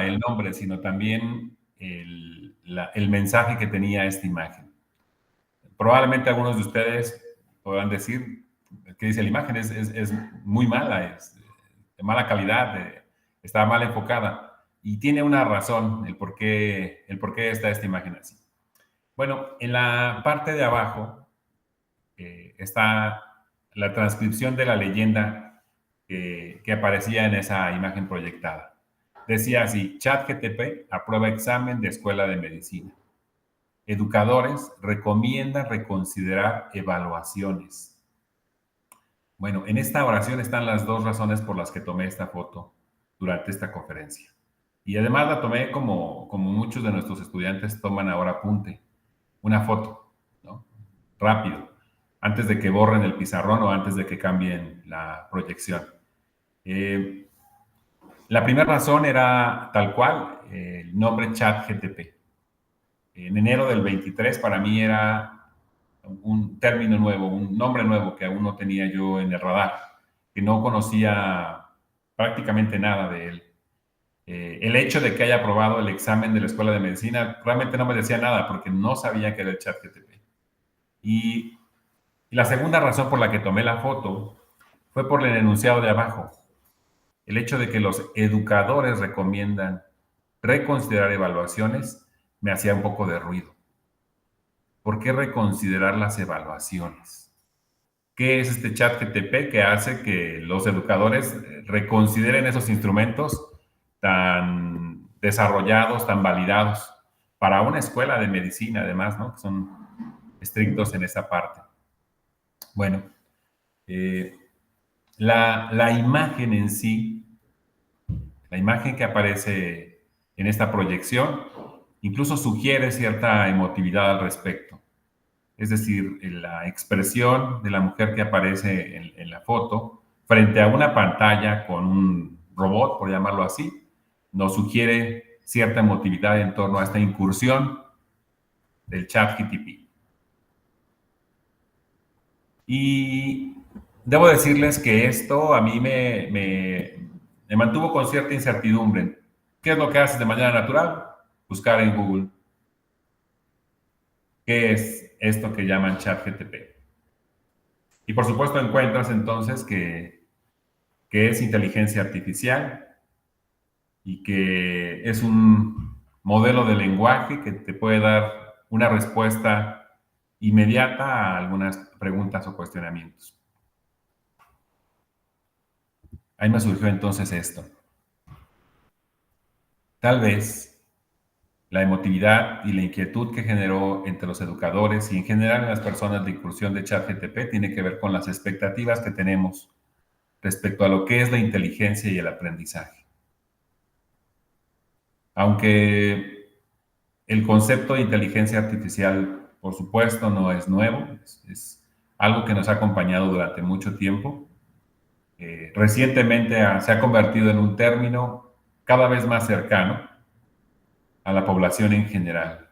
el nombre, sino también el mensaje que tenía esta imagen. Probablemente algunos de ustedes podrán decir que dice la imagen es muy mala, es de mala calidad, está mal enfocada. Y tiene una razón el por qué está esta imagen así. Bueno, en la parte de abajo está la transcripción de la leyenda que aparecía en esa imagen proyectada. Decía así: ChatGPT aprueba examen de escuela de medicina. Educadores recomiendan reconsiderar evaluaciones. Bueno, en esta oración están las dos razones por las que tomé esta foto durante esta conferencia. Y además la tomé como muchos de nuestros estudiantes toman ahora apunte, una foto, ¿no? Rápido, antes de que borren el pizarrón o antes de que cambien la proyección. La primera razón era tal cual, el nombre ChatGPT. En enero del 23 para mí era un término nuevo, un nombre nuevo que aún no tenía yo en el radar, que no conocía prácticamente nada de él. El hecho de que haya aprobado el examen de la Escuela de Medicina realmente no me decía nada porque no sabía que era el ChatGPT. Y la segunda razón por la que tomé la foto fue por el enunciado de abajo. El hecho de que los educadores recomiendan reconsiderar evaluaciones me hacía un poco de ruido. ¿Por qué reconsiderar las evaluaciones? ¿Qué es este ChatGPT que hace que los educadores reconsideren esos instrumentos tan desarrollados, tan validados para una escuela de medicina, además, ¿no? Que son estrictos en esa parte? Bueno, la imagen en sí, la imagen que aparece en esta proyección, incluso sugiere cierta emotividad al respecto. Es decir, la expresión de la mujer que aparece en la foto frente a una pantalla con un robot, por llamarlo así, nos sugiere cierta emotividad en torno a esta incursión del ChatGPT. Y debo decirles que esto a mí me mantuvo con cierta incertidumbre. ¿Qué es lo que haces de manera natural? Buscar en Google. ¿Qué es esto que llaman ChatGPT? Y por supuesto encuentras entonces que es inteligencia artificial y que es un modelo de lenguaje que te puede dar una respuesta inmediata a algunas preguntas o cuestionamientos. Ahí me surgió entonces esto. Tal vez la emotividad y la inquietud que generó entre los educadores y en general en las personas de incursión de ChatGPT tiene que ver con las expectativas que tenemos respecto a lo que es la inteligencia y el aprendizaje. Aunque el concepto de inteligencia artificial, por supuesto, no es nuevo, es algo que nos ha acompañado durante mucho tiempo. Recientemente se ha convertido en un término cada vez más cercano a la población en general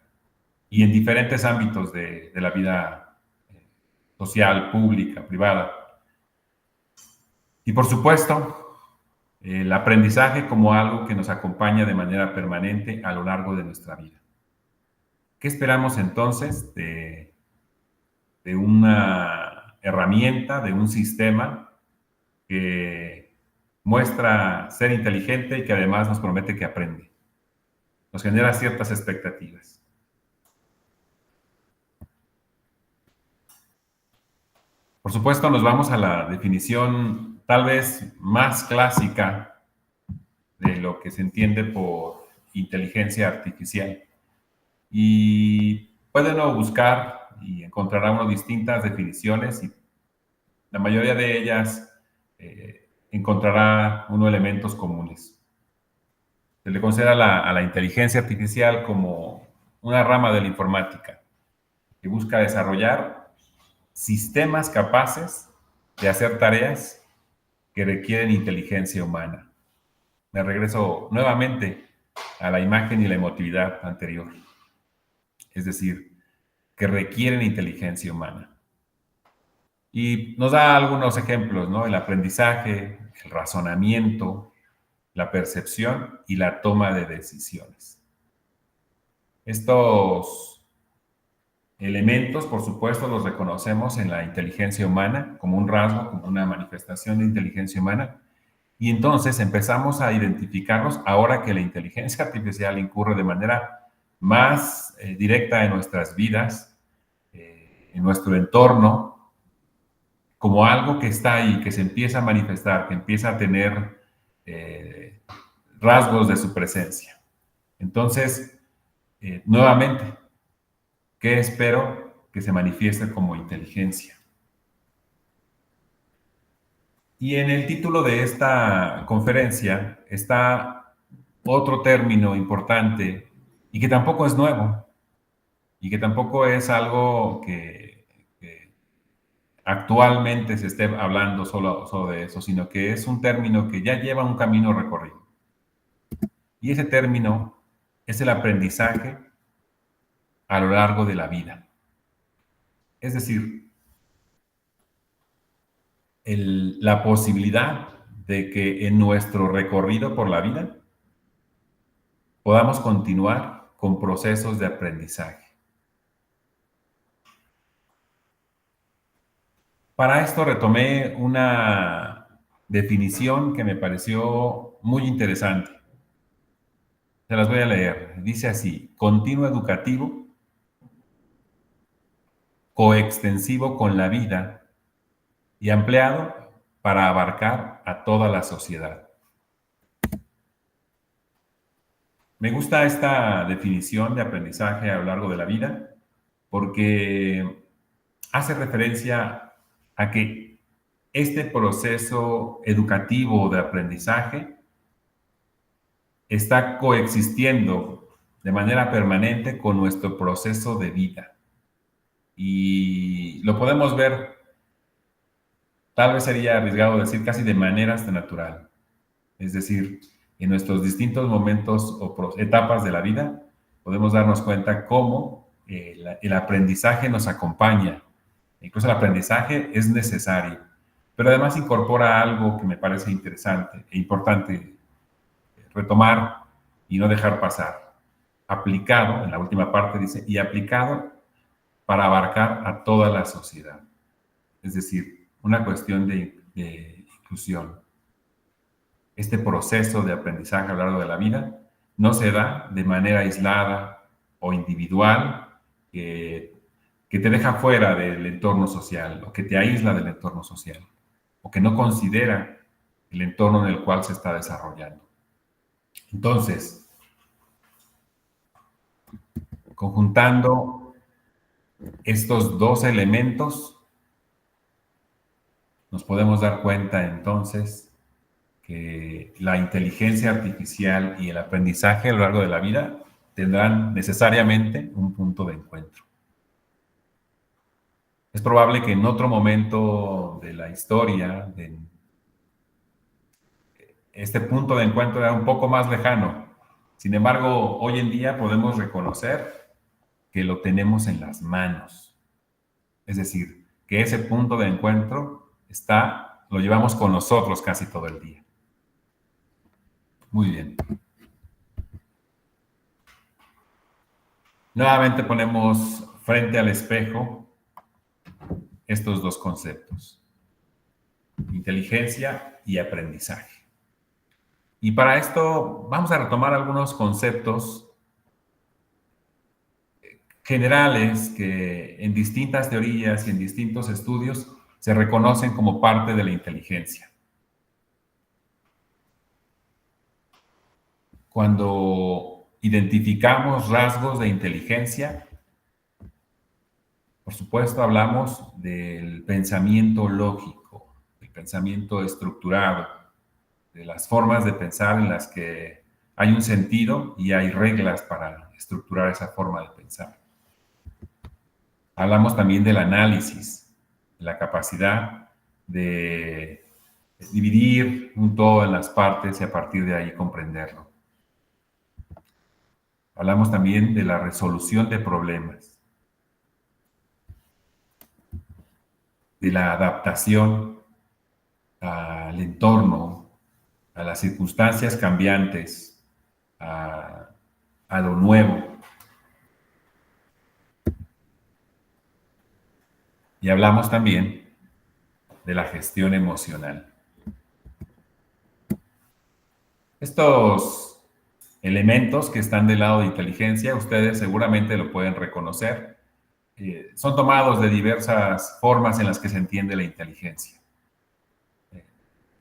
y en diferentes ámbitos de la vida social, pública, privada. Y por supuesto, el aprendizaje como algo que nos acompaña de manera permanente a lo largo de nuestra vida. ¿Qué esperamos entonces de una herramienta, de un sistema que muestra ser inteligente y que además nos promete que aprende? Nos genera ciertas expectativas. Por supuesto, nos vamos a la definición tal vez más clásica de lo que se entiende por inteligencia artificial. Y puede uno buscar y encontrará uno distintas definiciones y la mayoría de ellas encontrará uno elementos comunes. Se le considera a la inteligencia artificial como una rama de la informática que busca desarrollar sistemas capaces de hacer tareas que requieren inteligencia humana. Me regreso nuevamente a la imagen y la emotividad anterior. Es decir, que requieren inteligencia humana. Y nos da algunos ejemplos, ¿no? El aprendizaje, el razonamiento, la percepción y la toma de decisiones. Estos elementos, por supuesto, los reconocemos en la inteligencia humana como un rasgo, como una manifestación de inteligencia humana, y entonces empezamos a identificarlos ahora que la inteligencia artificial incurre de manera más directa en nuestras vidas, en nuestro entorno, como algo que está ahí, que se empieza a manifestar, que empieza a tener eh, rasgos de su presencia. Entonces, nuevamente, ¿qué espero que se manifieste como inteligencia? Y en el título de esta conferencia está otro término importante y que tampoco es nuevo y que tampoco es algo que actualmente se esté hablando solo de eso, sino que es un término que ya lleva un camino recorrido. Y ese término es el aprendizaje a lo largo de la vida. Es decir, la posibilidad de que en nuestro recorrido por la vida podamos continuar con procesos de aprendizaje. Para esto retomé una definición que me pareció muy interesante. Se las voy a leer. Dice así: continuo educativo, coextensivo con la vida y ampliado para abarcar a toda la sociedad. Me gusta esta definición de aprendizaje a lo largo de la vida porque hace referencia a que este proceso educativo de aprendizaje está coexistiendo de manera permanente con nuestro proceso de vida. Y lo podemos ver, tal vez sería arriesgado decir, casi de manera hasta natural. Es decir, en nuestros distintos momentos o etapas de la vida, podemos darnos cuenta cómo el aprendizaje nos acompaña. Incluso el aprendizaje es necesario, pero además incorpora algo que me parece interesante e importante retomar y no dejar pasar. Aplicado, en la última parte dice, y aplicado para abarcar a toda la sociedad. Es decir, una cuestión de inclusión. Este proceso de aprendizaje a lo largo de la vida no se da de manera aislada o individual, que te deja fuera del entorno social o que te aísla del entorno social o que no considera el entorno en el cual se está desarrollando. Entonces, conjuntando estos dos elementos, nos podemos dar cuenta entonces que la inteligencia artificial y el aprendizaje a lo largo de la vida tendrán necesariamente un punto de encuentro. Es probable que en otro momento de la historia, este punto de encuentro era un poco más lejano. Sin embargo, hoy en día podemos reconocer que lo tenemos en las manos. Es decir, que ese punto de encuentro lo llevamos con nosotros casi todo el día. Muy bien. Nuevamente ponemos frente al espejo estos dos conceptos: inteligencia y aprendizaje. Y para esto vamos a retomar algunos conceptos generales que en distintas teorías y en distintos estudios se reconocen como parte de la inteligencia. Cuando identificamos rasgos de inteligencia, por supuesto hablamos del pensamiento lógico, del pensamiento estructurado, de las formas de pensar en las que hay un sentido y hay reglas para estructurar esa forma de pensar. Hablamos también del análisis, de la capacidad de dividir un todo en las partes y a partir de ahí comprenderlo. Hablamos también de la resolución de problemas, de la adaptación al entorno, a las circunstancias cambiantes, a, a lo nuevo. Y hablamos también de la gestión emocional. Estos elementos que están del lado de inteligencia, ustedes seguramente lo pueden reconocer. Son tomados de diversas formas en las que se entiende la inteligencia.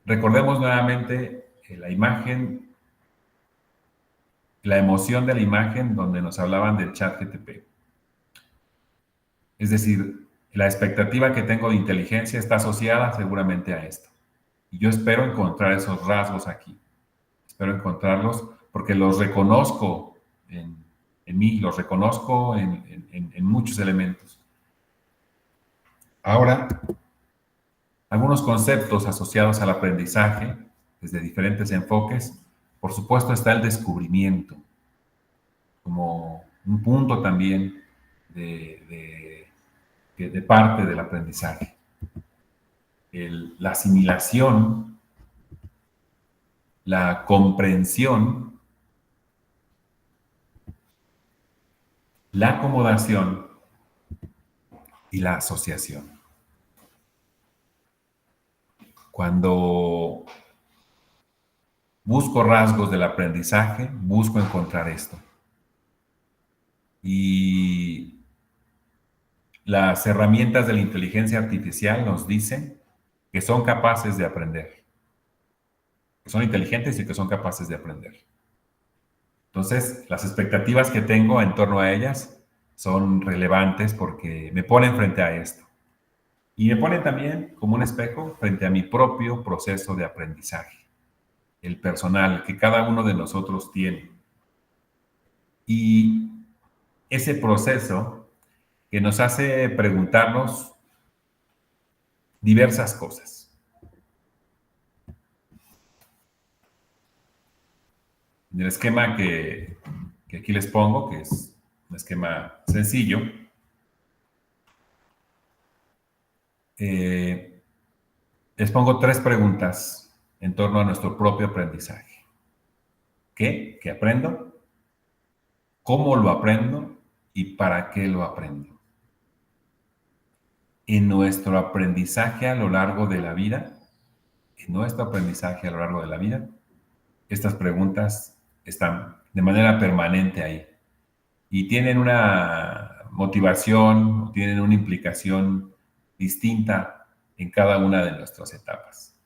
Recordemos nuevamente la imagen, la emoción de la imagen donde nos hablaban del chat GTP. Es decir, la expectativa que tengo de inteligencia está asociada seguramente a esto. Y yo espero encontrar esos rasgos aquí. Espero encontrarlos porque los reconozco en mí, los reconozco en muchos elementos. Ahora, algunos conceptos asociados al aprendizaje desde diferentes enfoques. Por supuesto está el descubrimiento como un punto también de parte del aprendizaje. La asimilación, la comprensión, la acomodación y la asociación. Cuando busco rasgos del aprendizaje, busco encontrar esto. Y las herramientas de la inteligencia artificial nos dicen que son capaces de aprender, que son inteligentes y que son capaces de aprender. Entonces, las expectativas que tengo en torno a ellas son relevantes porque me ponen frente a esto. Y me ponen también como un espejo frente a mi propio proceso de aprendizaje, el personal que cada uno de nosotros tiene. Y ese proceso que nos hace preguntarnos diversas cosas. En el esquema que aquí les pongo, que es un esquema sencillo, les pongo 3 preguntas en torno a nuestro propio aprendizaje. ¿Qué? ¿Qué aprendo? ¿Cómo lo aprendo? ¿Y para qué lo aprendo? En nuestro aprendizaje a lo largo de la vida, estas preguntas están de manera permanente ahí y tienen una motivación, tienen una implicación distinta en cada una de nuestras etapas.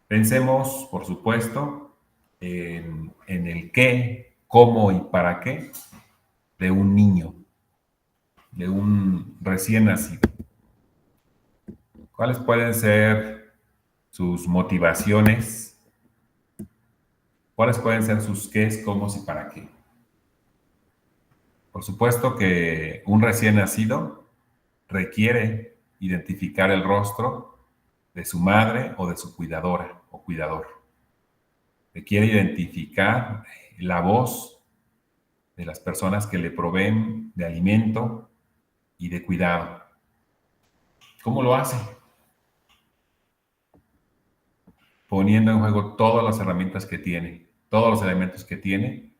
Pensemos, por supuesto, en el qué, cómo y para qué de un niño, de un recién nacido. ¿Cuáles pueden ser sus motivaciones? ¿Cuáles pueden ser sus qués, cómo y para qué? Por supuesto que un recién nacido requiere identificar el rostro de su madre o de su cuidadora o cuidador. Requiere identificar la voz de las personas que le proveen de alimento y de cuidado. ¿Cómo lo hace? Poniendo en juego todas las herramientas que tiene, todos los elementos que tiene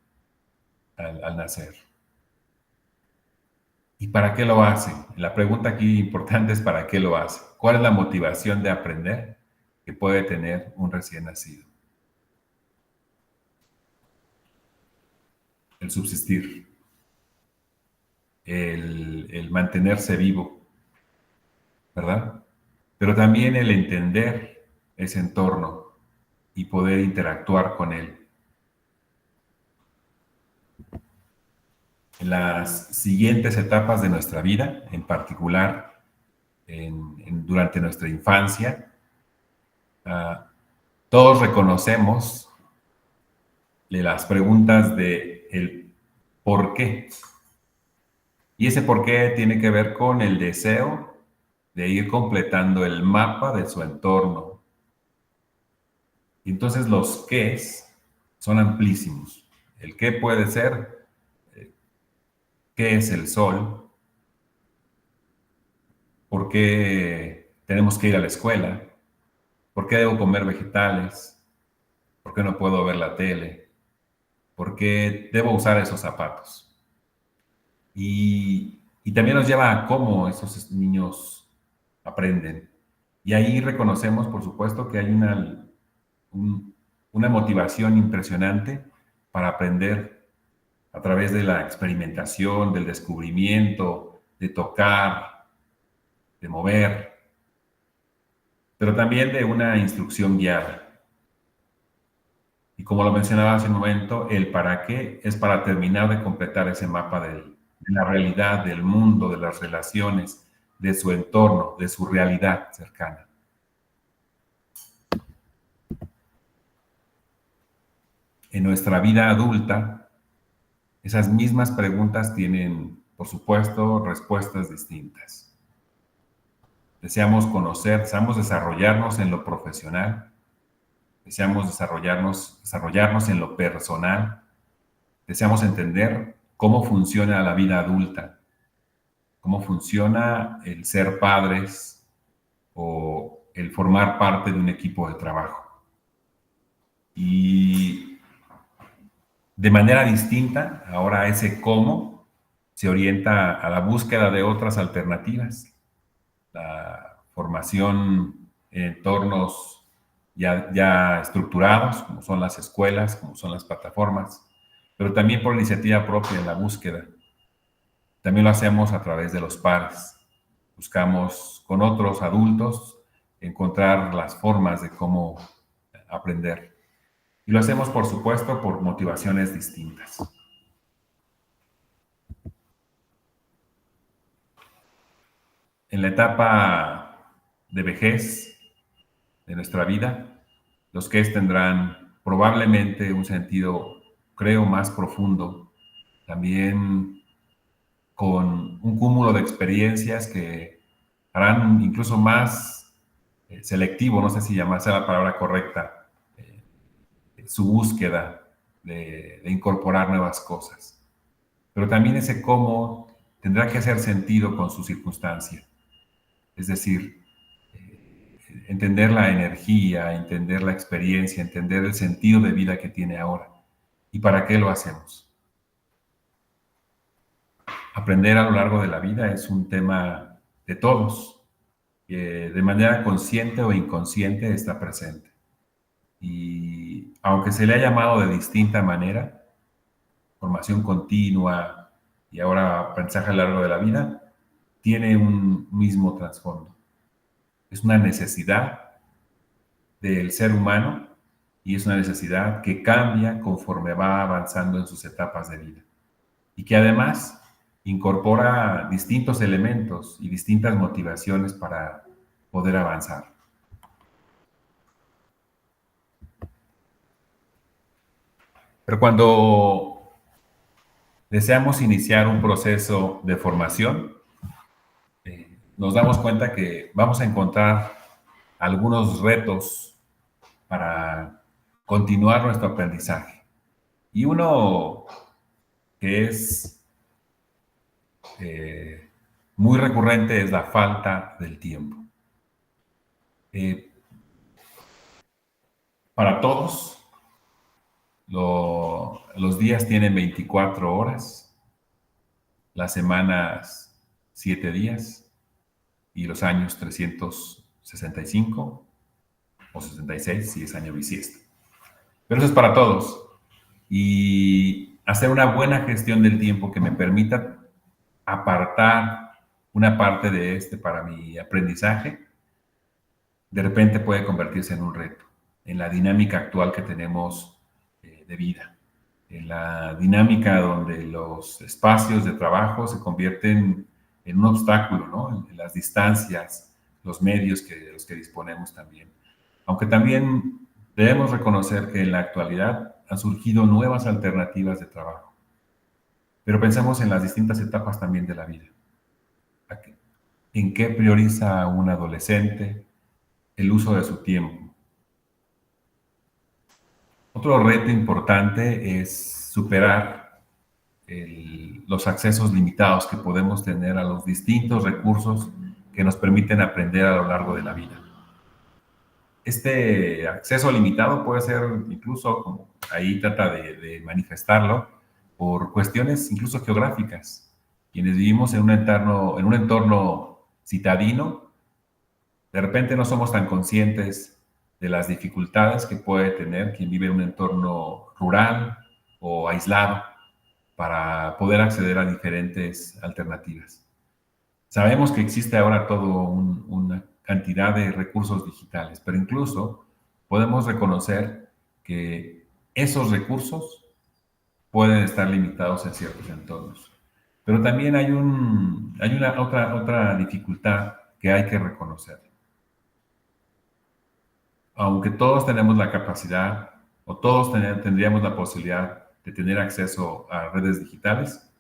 al nacer. ¿Y para qué lo hace? La pregunta aquí importante es ¿para qué lo hace? ¿Cuál es la motivación de aprender que puede tener un recién nacido? El subsistir, el mantenerse vivo, ¿verdad? Pero también el entender ese entorno y poder interactuar con él. En las siguientes etapas de nuestra vida, en particular durante nuestra infancia, todos reconocemos las preguntas de el por qué. Y ese por qué tiene que ver con el deseo de ir completando el mapa de su entorno. Y entonces los qués son amplísimos. El qué puede ser, qué es el sol, ¿Por qué tenemos que ir a la escuela? ¿Por qué debo comer vegetales? ¿Por qué no puedo ver la tele? ¿Por qué debo usar esos zapatos? Y también nos lleva a cómo esos niños aprenden. Y ahí reconocemos, por supuesto, que hay un- una motivación impresionante para aprender a través de la experimentación, del descubrimiento, de tocar, de mover, pero también de una instrucción guiada. Y como lo mencionaba hace un momento, el para qué es para terminar de completar ese mapa de la realidad, del mundo, de las relaciones, de su entorno, de su realidad cercana. En nuestra vida adulta, esas mismas preguntas tienen, por supuesto, respuestas distintas. Deseamos conocer, deseamos desarrollarnos en lo profesional, deseamos desarrollarnos en lo personal, deseamos entender cómo funciona la vida adulta, cómo funciona el ser padres o el formar parte de un equipo de trabajo. Y de manera distinta, ahora ese cómo se orienta a la búsqueda de otras alternativas, la formación en entornos ya estructurados, como son las escuelas, como son las plataformas, pero también por iniciativa propia en la búsqueda. También lo hacemos a través de los pares. Buscamos con otros adultos encontrar las formas de cómo aprender. Y lo hacemos, por supuesto, por motivaciones distintas. En la etapa de vejez de nuestra vida, los que tendrán probablemente un sentido, creo, más profundo, también con un cúmulo de experiencias que harán incluso más selectivo, no sé si llamarse la palabra correcta, su búsqueda de incorporar nuevas cosas. Pero también ese cómo tendrá que hacer sentido con su circunstancia. Es decir, entender la energía, entender la experiencia, entender el sentido de vida que tiene ahora. ¿Y para qué lo hacemos? Aprender a lo largo de la vida es un tema de todos, que de manera consciente o inconsciente está presente. Y aunque se le ha llamado de distinta manera, formación continua y ahora aprendizaje a lo largo de la vida, tiene un mismo trasfondo. Es una necesidad del ser humano y es una necesidad que cambia conforme va avanzando en sus etapas de vida y que además incorpora distintos elementos y distintas motivaciones para poder avanzar. Pero cuando deseamos iniciar un proceso de formación, nos damos cuenta que vamos a encontrar algunos retos para continuar nuestro aprendizaje. Y uno que es eh, muy recurrente es la falta del tiempo. Eh, para todos, los días tienen 24 horas, las semanas 7 días y los años 365 o 66 si es año bisiesto. Pero eso es para todos. Y hacer una buena gestión del tiempo que me permita apartar una parte de este para mi aprendizaje, de repente puede convertirse en un reto, en la dinámica actual que tenemos de vida, en la dinámica donde los espacios de trabajo se convierten en un obstáculo, ¿no? En las distancias, los medios de los que disponemos también. Aunque también debemos reconocer que en la actualidad han surgido nuevas alternativas de trabajo. Pero pensemos en las distintas etapas también de la vida. ¿En qué prioriza un adolescente el uso de su tiempo? Otro reto importante es superar los accesos limitados que podemos tener a los distintos recursos que nos permiten aprender a lo largo de la vida. Este acceso limitado puede ser incluso, como ahí trata de manifestarlo, por cuestiones incluso geográficas. Quienes vivimos en un entorno citadino, de repente no somos tan conscientes de las dificultades que puede tener quien vive en un entorno rural o aislado para poder acceder a diferentes alternativas. Sabemos que existe ahora una cantidad de recursos digitales, pero incluso podemos reconocer que esos recursos pueden estar limitados en ciertos entornos. Pero también hay una otra dificultad que hay que reconocer. Aunque todos tenemos la capacidad o todos tendríamos la posibilidad de tener acceso a redes digitales,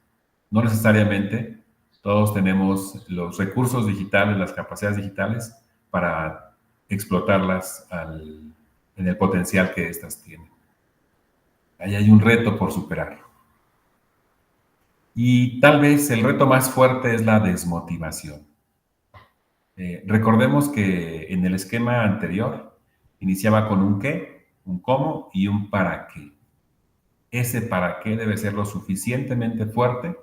no necesariamente todos tenemos los recursos digitales, las capacidades digitales para explotarlas en el potencial que éstas tienen. Ahí hay un reto por superar. Y tal vez el reto más fuerte es la desmotivación. Recordemos que en el esquema anterior iniciaba con un qué, un cómo y un para qué. Ese para qué debe ser lo suficientemente fuerte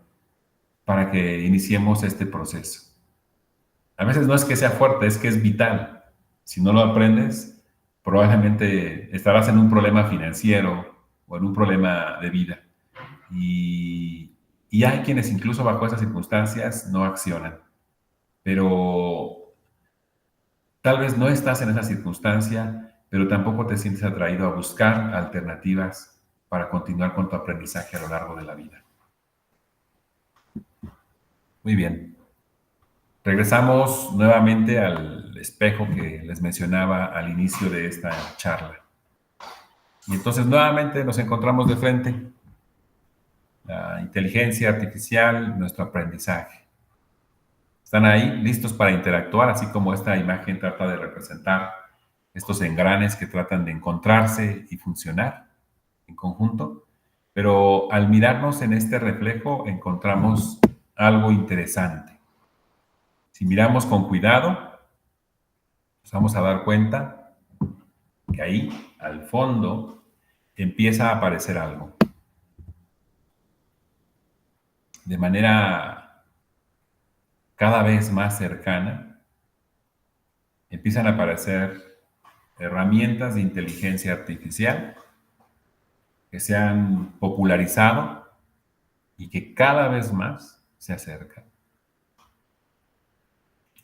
para que iniciemos este proceso. A veces no es que sea fuerte, es que es vital. Si no lo aprendes, probablemente estarás en un problema financiero o en un problema de vida. Y hay quienes incluso bajo esas circunstancias no accionan. Pero tal vez no estás en esa circunstancia, pero tampoco te sientes atraído a buscar alternativas para continuar con tu aprendizaje a lo largo de la vida. Muy bien. Regresamos nuevamente al espejo que les mencionaba al inicio de esta charla. Y entonces nuevamente nos encontramos de frente. La inteligencia artificial, nuestro aprendizaje. Están ahí listos para interactuar, así como esta imagen trata de representar estos engranes que tratan de encontrarse y funcionar en conjunto. Pero al mirarnos en este reflejo encontramos algo interesante. Si miramos con cuidado, nos vamos a dar cuenta que ahí, al fondo, empieza a aparecer algo. De manera cada vez más cercana, empiezan a aparecer herramientas de inteligencia artificial que se han popularizado y que cada vez más se acercan.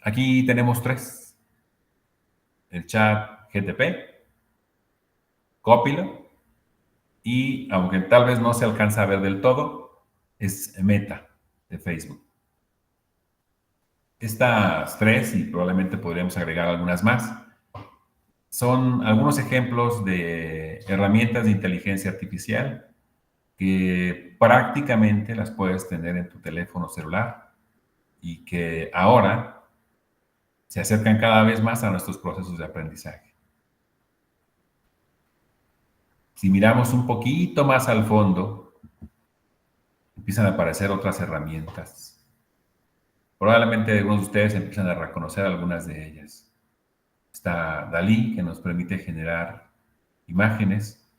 Aquí tenemos tres: el chat GTP, Copilot y, aunque tal vez no se alcanza a ver del todo, es Meta de Facebook. Estas tres, y probablemente podríamos agregar algunas más, son algunos ejemplos de herramientas de inteligencia artificial que prácticamente las puedes tener en tu teléfono celular y que ahora se acercan cada vez más a nuestros procesos de aprendizaje. Si miramos un poquito más al fondo, empiezan a aparecer otras herramientas. Probablemente algunos de ustedes empiezan a reconocer algunas de ellas. Está DALL-E, que nos permite generar imágenes,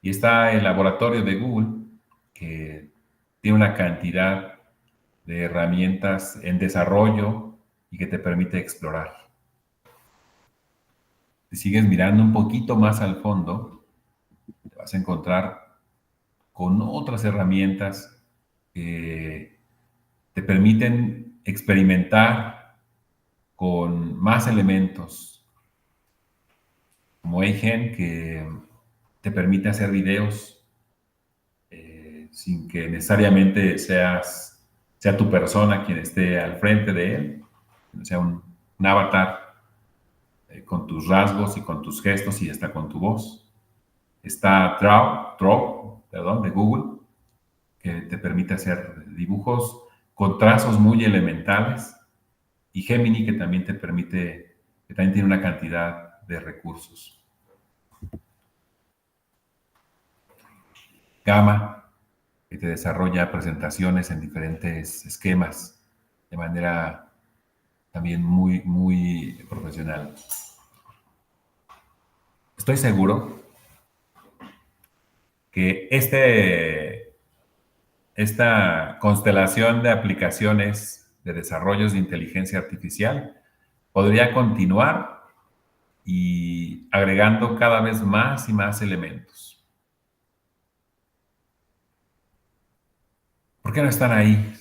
y está el laboratorio de Google, que tiene una cantidad de herramientas en desarrollo y que te permite explorar. Si sigues mirando un poquito más al fondo, te vas a encontrar con otras herramientas que te permiten experimentar con más elementos, como Eigen, que te permite hacer videos sin que necesariamente sea tu persona quien esté al frente de él, sea un avatar con tus rasgos y con tus gestos y hasta con tu voz. Está Draw, de Google, que te permite hacer dibujos con trazos muy elementales, y Gemini, que también que también tiene una cantidad de recursos. Gamma, que te desarrolla presentaciones en diferentes esquemas de manera también muy, muy profesional. Estoy seguro que esta constelación de aplicaciones de desarrollos de inteligencia artificial podría continuar y agregando cada vez más y más elementos. ¿Por qué no están ahí?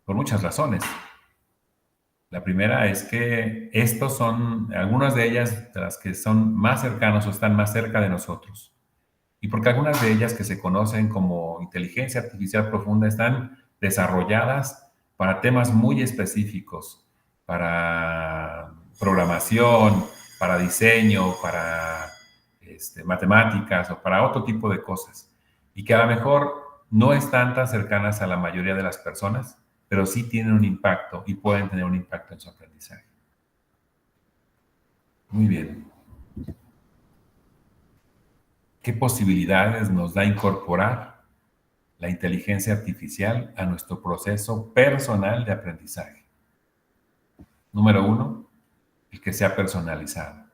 Por muchas razones. La primera es que estos son, algunas de ellas, de las que son más cercanos o están más cerca de nosotros. Y porque algunas de ellas que se conocen como inteligencia artificial profunda están desarrolladas para temas muy específicos, para programación, para diseño, para matemáticas o para otro tipo de cosas. Y que a lo mejor no están tan cercanas a la mayoría de las personas, pero sí tienen un impacto y pueden tener un impacto en su aprendizaje. Muy bien. ¿Qué posibilidades nos da incorporar la inteligencia artificial a nuestro proceso personal de aprendizaje? Número uno, el que sea personalizado.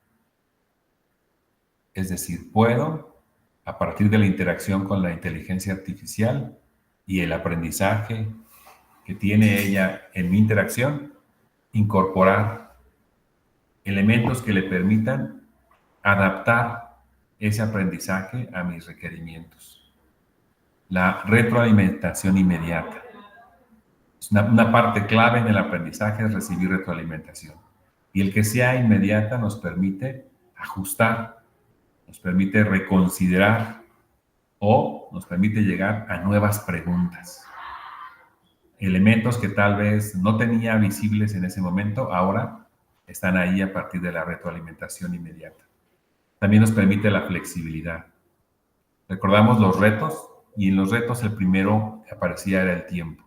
Es decir, puedo, a partir de la interacción con la inteligencia artificial y el aprendizaje que tiene ella en mi interacción, incorporar elementos que le permitan adaptar ese aprendizaje a mis requerimientos. La retroalimentación inmediata. Una parte clave en el aprendizaje es recibir retroalimentación. Y el que sea inmediata nos permite ajustar, nos permite reconsiderar o nos permite llegar a nuevas preguntas. Elementos que tal vez no tenía visibles en ese momento, ahora están ahí a partir de la retroalimentación inmediata. También nos permite la flexibilidad. Recordamos los retos y en los retos el primero que aparecía era el tiempo.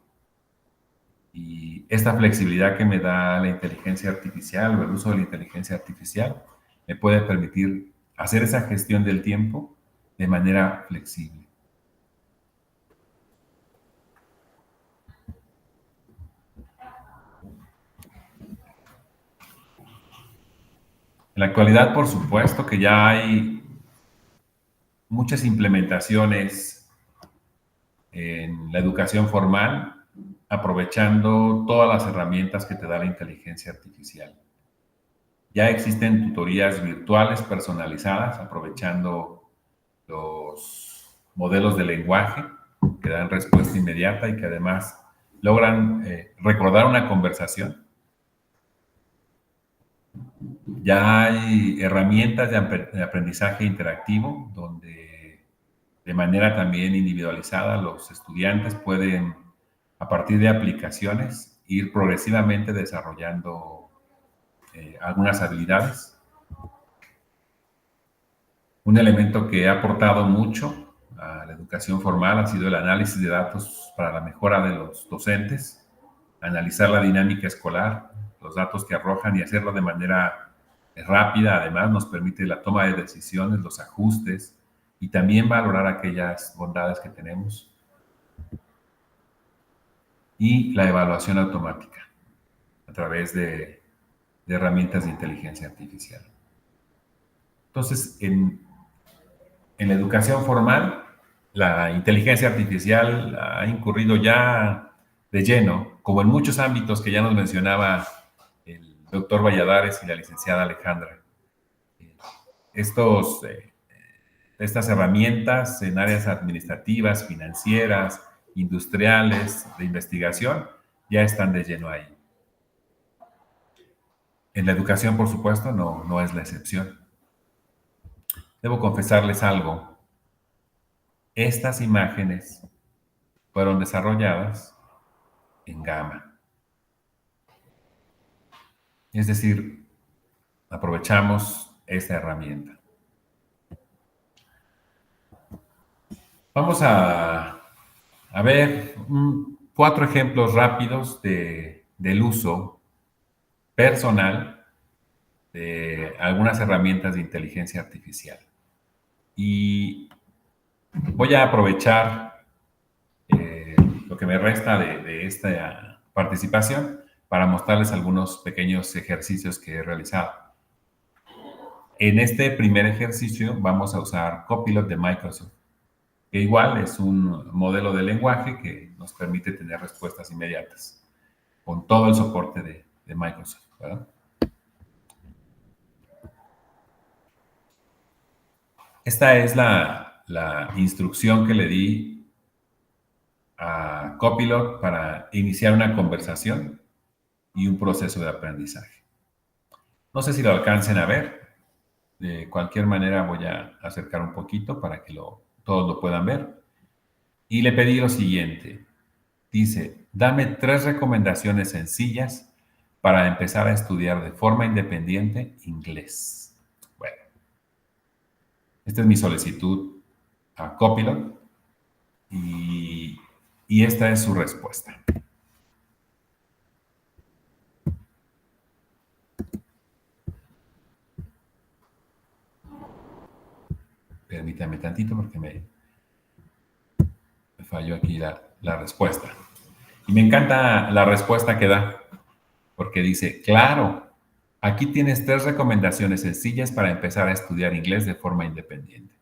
Y esta flexibilidad que me da la inteligencia artificial o el uso de la inteligencia artificial me puede permitir hacer esa gestión del tiempo de manera flexible. En la actualidad, por supuesto que ya hay muchas implementaciones en la educación formal, aprovechando todas las herramientas que te da la inteligencia artificial. Ya existen tutorías virtuales personalizadas, aprovechando los modelos de lenguaje que dan respuesta inmediata y que además logran recordar una conversación. Ya hay herramientas de aprendizaje interactivo donde de manera también individualizada los estudiantes pueden, a partir de aplicaciones, ir progresivamente desarrollando algunas habilidades. Un elemento que ha aportado mucho a la educación formal ha sido el análisis de datos para la mejora de los docentes, analizar la dinámica escolar, los datos que arrojan y hacerlo de manera rápida. Además, nos permite la toma de decisiones, los ajustes y también valorar aquellas bondades que tenemos. Y la evaluación automática a través de herramientas de inteligencia artificial. Entonces, en la educación formal, la inteligencia artificial ha incurrido ya de lleno, como en muchos ámbitos que ya nos mencionaba el doctor Valladares y la licenciada Alejandra. Estas herramientas en áreas administrativas, financieras, industriales, de investigación, ya están de lleno ahí. En la educación, por supuesto, no es la excepción. Debo confesarles algo. Estas imágenes fueron desarrolladas en Gamma. Es decir, aprovechamos esta herramienta. Vamos a ver 4 ejemplos rápidos del uso personal de algunas herramientas de inteligencia artificial. Y voy a aprovechar lo que me resta de esta participación para mostrarles algunos pequeños ejercicios que he realizado. En este primer ejercicio vamos a usar Copilot de Microsoft, que igual es un modelo de lenguaje que nos permite tener respuestas inmediatas, con todo el soporte de Microsoft, ¿verdad? Esta es la instrucción que le di a Copilot para iniciar una conversación y un proceso de aprendizaje. No sé si lo alcancen a ver. De cualquier manera voy a acercar un poquito para que todos lo puedan ver. Y le pedí lo siguiente. Dice, dame 3 recomendaciones sencillas para empezar a estudiar de forma independiente inglés. Bueno, esta es mi solicitud a Copilot y, y esta es su respuesta. Permítame tantito porque me falló aquí la respuesta. Y me encanta la respuesta que da, porque dice, claro, aquí tienes 3 recomendaciones sencillas para empezar a estudiar inglés de forma independiente.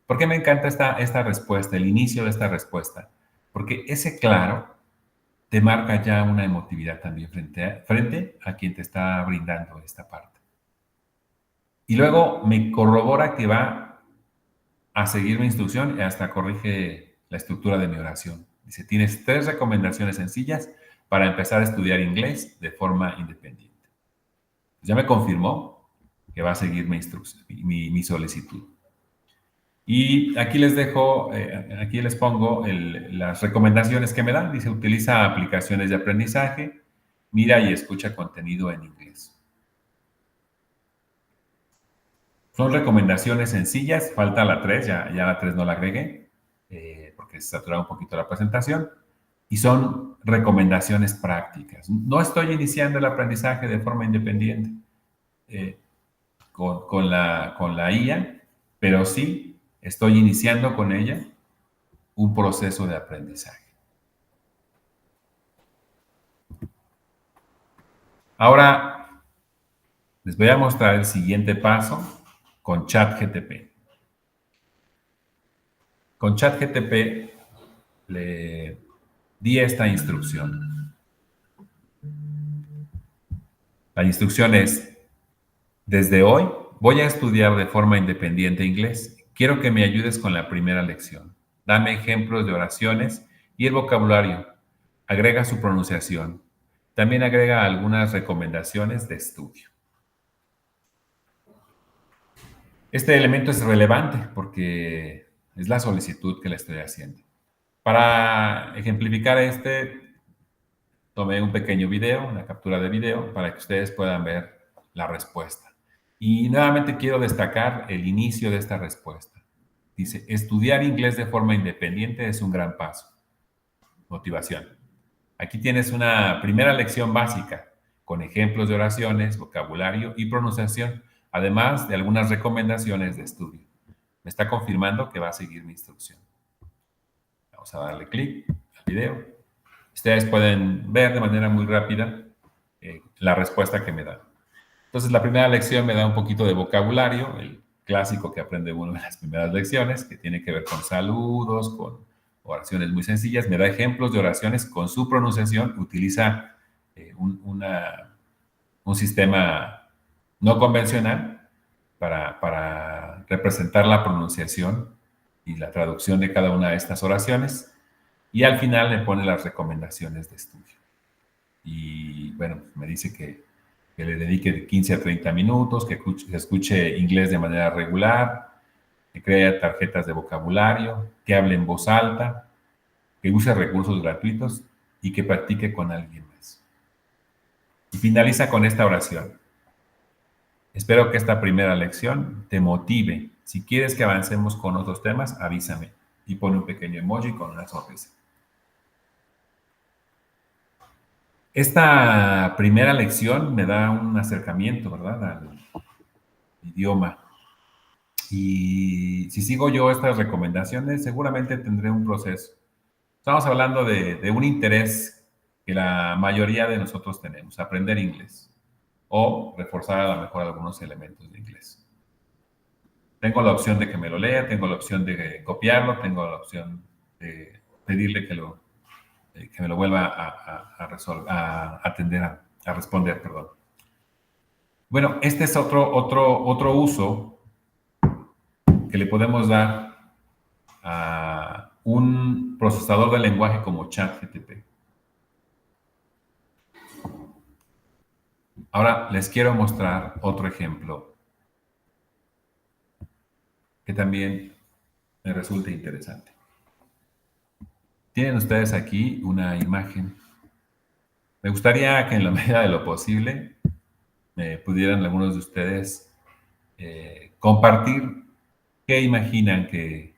¿Por qué me encanta esta respuesta, el inicio de esta respuesta? Porque ese claro te marca ya una emotividad también frente a quien te está brindando esta parte. Y luego me corrobora que va a seguir mi instrucción y hasta corrige la estructura de mi oración. Dice, tienes 3 recomendaciones sencillas para empezar a estudiar inglés de forma independiente. Ya me confirmó que va a seguir mi solicitud. Y aquí les dejo, aquí les pongo las recomendaciones que me dan. Dice, utiliza aplicaciones de aprendizaje, mira y escucha contenido en inglés. Son recomendaciones sencillas, falta la 3, ya la 3 no la agregué, porque se saturaba un poquito la presentación. Y son recomendaciones prácticas. No estoy iniciando el aprendizaje de forma independiente con la IA, pero sí estoy iniciando con ella un proceso de aprendizaje. Ahora les voy a mostrar el siguiente paso con ChatGTP. Con ChatGTP le di esta instrucción. La instrucción es, desde hoy voy a estudiar de forma independiente inglés. Quiero que me ayudes con la primera lección. Dame ejemplos de oraciones y el vocabulario. Agrega su pronunciación. También agrega algunas recomendaciones de estudio. Este elemento es relevante porque es la solicitud que le estoy haciendo. Para ejemplificar tomé un pequeño video, una captura de video, para que ustedes puedan ver la respuesta. Y nuevamente quiero destacar el inicio de esta respuesta. Dice, estudiar inglés de forma independiente es un gran paso. Motivación. Aquí tienes una primera lección básica con ejemplos de oraciones, vocabulario y pronunciación, además de algunas recomendaciones de estudio. Me está confirmando que va a seguir mi instrucción. Vamos a darle clic al video. Ustedes pueden ver de manera muy rápida la respuesta que me da. Entonces, la primera lección me da un poquito de vocabulario, el clásico que aprende uno en las primeras lecciones, que tiene que ver con saludos, con oraciones muy sencillas. Me da ejemplos de oraciones con su pronunciación. Utiliza un sistema no convencional para representar la pronunciación y la traducción de cada una de estas oraciones. Y al final le pone las recomendaciones de estudio. Y bueno, me dice que le dedique de 15 a 30 minutos, que escuche inglés de manera regular, que cree tarjetas de vocabulario, que hable en voz alta, que use recursos gratuitos y que practique con alguien más. Y finaliza con esta oración. Espero que esta primera lección te motive. Si quieres que avancemos con otros temas, avísame. Y pone un pequeño emoji con una sonrisa. Esta primera lección me da un acercamiento, ¿verdad?, al idioma. Y si sigo yo estas recomendaciones, seguramente tendré un proceso. Estamos hablando de un interés que la mayoría de nosotros tenemos, aprender inglés o reforzar a lo mejor algunos elementos de inglés. Tengo la opción de que me lo lea, tengo la opción de copiarlo, tengo la opción de pedirle que me lo vuelva a atender, a responder, perdón. Bueno, este es otro uso que le podemos dar a un procesador de lenguaje como ChatGPT. Ahora les quiero mostrar otro ejemplo que también me resulta interesante. Tienen ustedes aquí una imagen. Me gustaría que en la medida de lo posible pudieran algunos de ustedes compartir qué imaginan que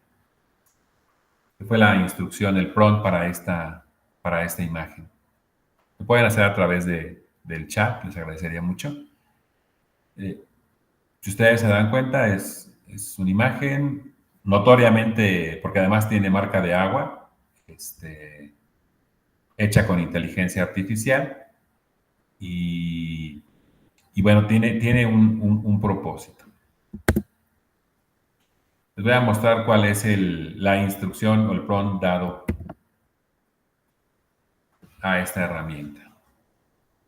fue la instrucción, el prompt para esta imagen. Lo pueden hacer a través del chat, les agradecería mucho. Si ustedes se dan cuenta, es una imagen notoriamente, porque además tiene marca de agua, hecha con inteligencia artificial y, y bueno, tiene un propósito. Les voy a mostrar cuál es la instrucción o el prompt dado a esta herramienta.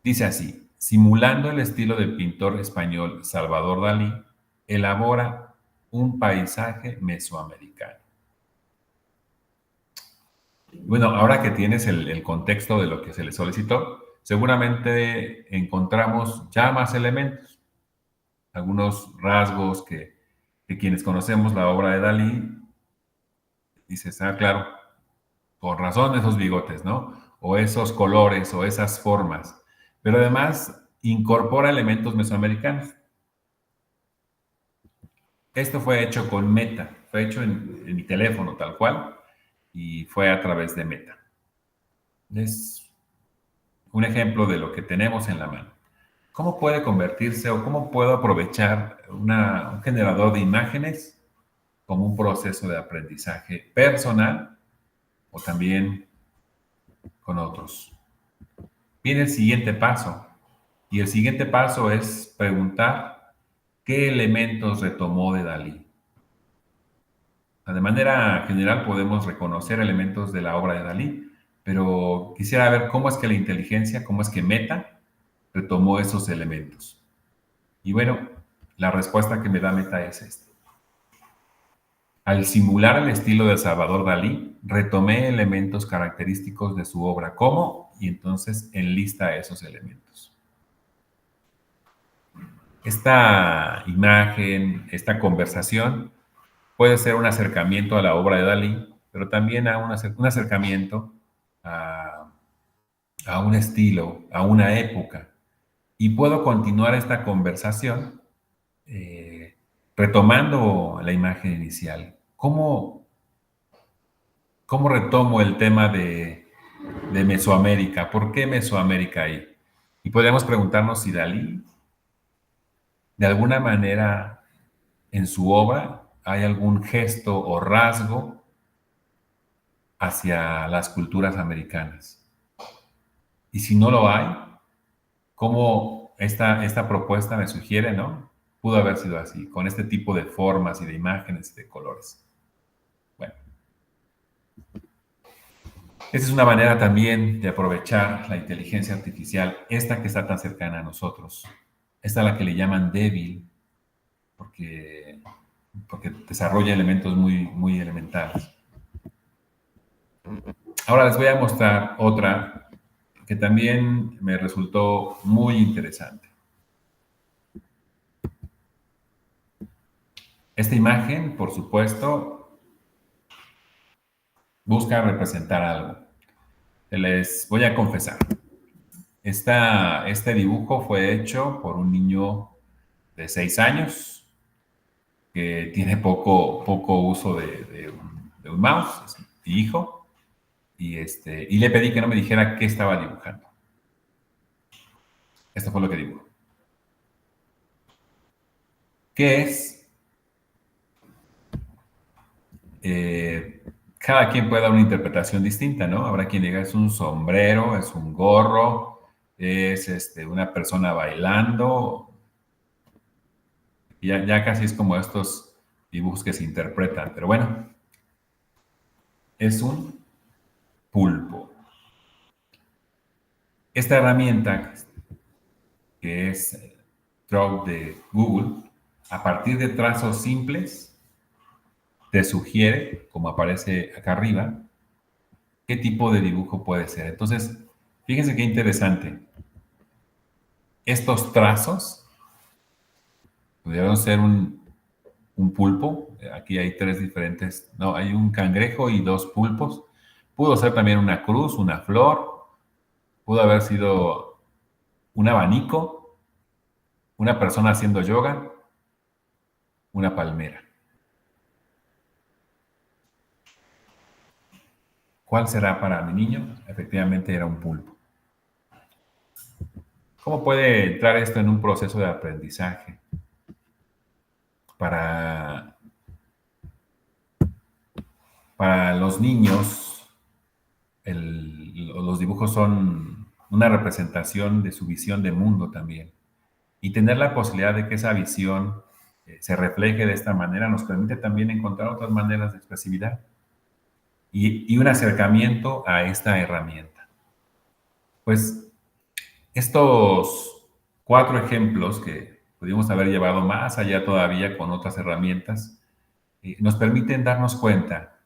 Dice así: simulando el estilo del pintor español Salvador Dalí, elabora un paisaje mesoamericano. Bueno, ahora que tienes el contexto de lo que se le solicitó, seguramente encontramos ya más elementos, algunos rasgos que quienes conocemos la obra de Dalí, dices, ah, claro, con razón esos bigotes, ¿no? O esos colores o esas formas. Pero además incorpora elementos mesoamericanos. Esto fue hecho con Meta, fue hecho en mi teléfono tal cual y fue a través de Meta. Es un ejemplo de lo que tenemos en la mano. ¿Cómo puede convertirse o cómo puedo aprovechar un generador de imágenes como un proceso de aprendizaje personal o también con otros? Viene el siguiente paso y el siguiente paso es preguntar qué elementos retomó de Dalí. De manera general podemos reconocer elementos de la obra de Dalí, pero quisiera ver cómo es que la inteligencia, cómo es que Meta retomó esos elementos. Y bueno, la respuesta que me da Meta es esta. Al simular el estilo de Salvador Dalí, retomé elementos característicos de su obra. ¿Cómo? Y entonces enlista esos elementos. Esta imagen, esta conversación puede ser un acercamiento a la obra de Dalí, pero también a un acercamiento a, a un estilo, a una época. Y puedo continuar esta conversación retomando la imagen inicial. ¿Cómo retomo el tema de Mesoamérica? ¿Por qué Mesoamérica ahí? Y podemos preguntarnos si Dalí, de alguna manera, en su obra, hay algún gesto o rasgo hacia las culturas americanas. Y si no lo hay, ¿cómo esta propuesta me sugiere, no? Pudo haber sido así, con este tipo de formas y de imágenes y de colores. Bueno, esa es una manera también de aprovechar la inteligencia artificial, esta que está tan cercana a nosotros. Esta a la que le llaman débil, porque, porque desarrolla elementos muy elementales. Ahora les voy a mostrar otra que también me resultó muy interesante. Esta imagen, por supuesto, busca representar algo. Les voy a confesar. Este dibujo fue hecho por un niño de 6 años que tiene poco uso de un mouse, es mi hijo, y le pedí que no me dijera qué estaba dibujando. Esto fue lo que dibujó. ¿Qué es? cada quien puede dar una interpretación distinta, ¿no? Habrá quien diga es un sombrero, es un gorro, es una persona bailando. Ya casi es como estos dibujos que se interpretan, pero bueno, es un pulpo. Esta herramienta, que es Draw de Google, a partir de trazos simples, te sugiere, como aparece acá arriba, qué tipo de dibujo puede ser. Entonces, fíjense qué interesante. Estos trazos pudieron ser un pulpo. Aquí hay tres diferentes, no, hay un cangrejo y dos pulpos. Pudo ser también una cruz, una flor, pudo haber sido un abanico, una persona haciendo yoga, una palmera. ¿Cuál será para mi niño? Efectivamente era un pulpo. ¿Cómo puede entrar esto en un proceso de aprendizaje? Para, para los niños, los dibujos son una representación de su visión de mundo también. Y tener la posibilidad de que esa visión se refleje de esta manera nos permite también encontrar otras maneras de expresividad y un acercamiento a esta herramienta. Pues estos cuatro ejemplos que pudimos haber llevado más allá todavía con otras herramientas, nos permiten darnos cuenta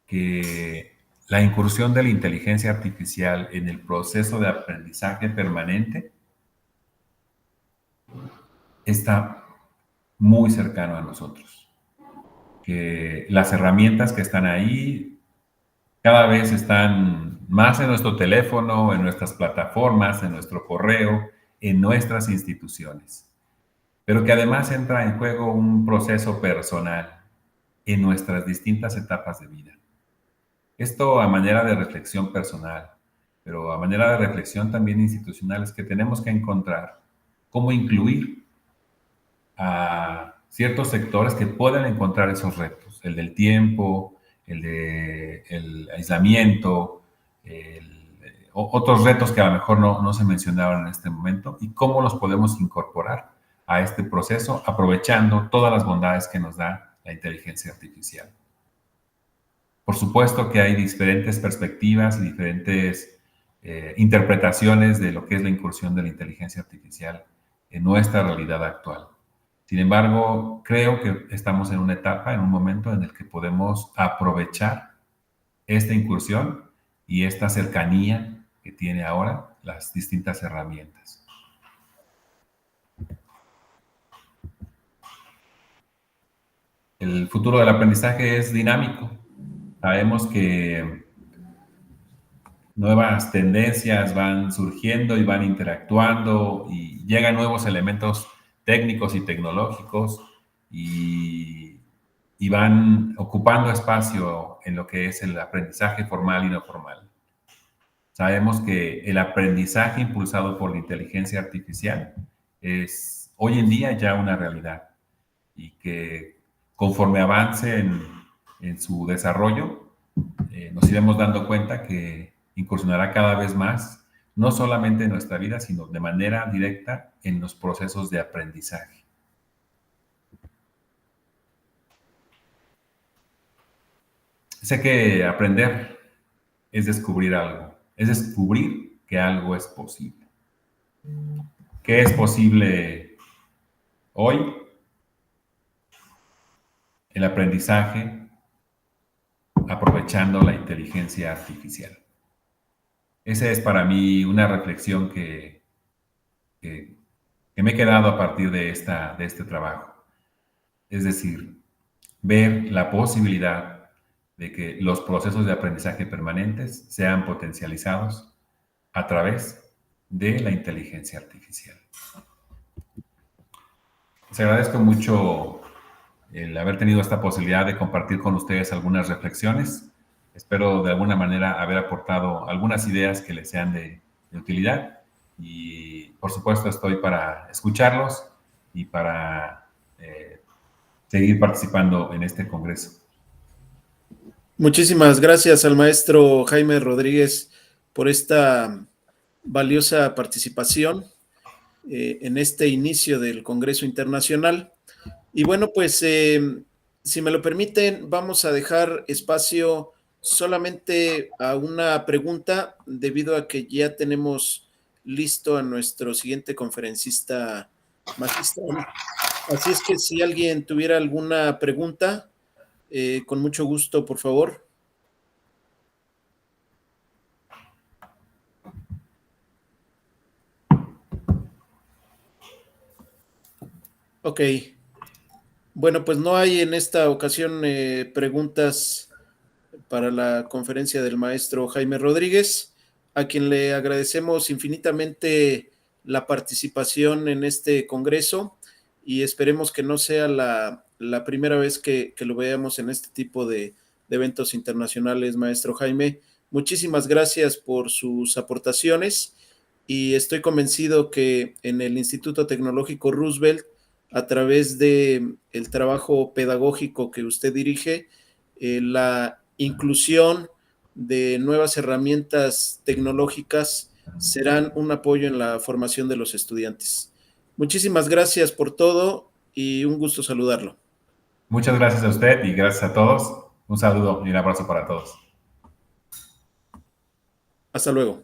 que la incursión de la inteligencia artificial en el proceso de aprendizaje permanente está muy cercano a nosotros. Que las herramientas que están ahí cada vez están más en nuestro teléfono, en nuestras plataformas, en nuestro correo, en nuestras instituciones. Pero que además entra en juego un proceso personal en nuestras distintas etapas de vida. Esto a manera de reflexión personal, pero a manera de reflexión también institucional es que tenemos que encontrar cómo incluir a ciertos sectores que puedan encontrar esos retos, el del tiempo, el aislamiento, otros retos que a lo mejor no se mencionaron en este momento y cómo los podemos incorporar a este proceso aprovechando todas las bondades que nos da la inteligencia artificial. Por supuesto que hay diferentes perspectivas y diferentes interpretaciones de lo que es la incursión de la inteligencia artificial en nuestra realidad actual. Sin embargo, creo que estamos en una etapa, en un momento en el que podemos aprovechar esta incursión y esta cercanía que tiene ahora las distintas herramientas. El futuro del aprendizaje es dinámico. Sabemos que nuevas tendencias van surgiendo y van interactuando y llegan nuevos elementos técnicos y tecnológicos y van ocupando espacio en lo que es el aprendizaje formal y no formal. Sabemos que el aprendizaje impulsado por la inteligencia artificial es hoy en día ya una realidad y que conforme avance en su desarrollo, nos iremos dando cuenta que incursionará cada vez más, no solamente en nuestra vida, sino de manera directa en los procesos de aprendizaje. Sé que aprender es descubrir algo, es descubrir que algo es posible. ¿Qué es posible hoy? El aprendizaje aprovechando la inteligencia artificial. Esa es para mí una reflexión que me he quedado a partir de este trabajo. Es decir, ver la posibilidad de que los procesos de aprendizaje permanentes sean potencializados a través de la inteligencia artificial. Les agradezco mucho el haber tenido esta posibilidad de compartir con ustedes algunas reflexiones. Espero de alguna manera haber aportado algunas ideas que les sean de utilidad y por supuesto estoy para escucharlos y para seguir participando en este congreso. Muchísimas gracias al maestro Jaime Rodríguez por esta valiosa participación en este inicio del Congreso Internacional. Y bueno, pues si me lo permiten, vamos a dejar espacio solamente a una pregunta, debido a que ya tenemos listo a nuestro siguiente conferencista magistral. Así es que si alguien tuviera alguna pregunta, con mucho gusto, por favor. Ok. Bueno, pues no hay en esta ocasión preguntas para la conferencia del maestro Jaime Rodríguez, a quien le agradecemos infinitamente la participación en este congreso y esperemos que no sea la primera vez que lo veamos en este tipo de eventos internacionales, maestro Jaime. Muchísimas gracias por sus aportaciones y estoy convencido que en el Instituto Tecnológico Roosevelt, a través de el trabajo pedagógico que usted dirige, la inclusión de nuevas herramientas tecnológicas serán un apoyo en la formación de los estudiantes. Muchísimas gracias por todo y un gusto saludarlo. Muchas gracias a usted y gracias a todos. Un saludo y un abrazo para todos. Hasta luego.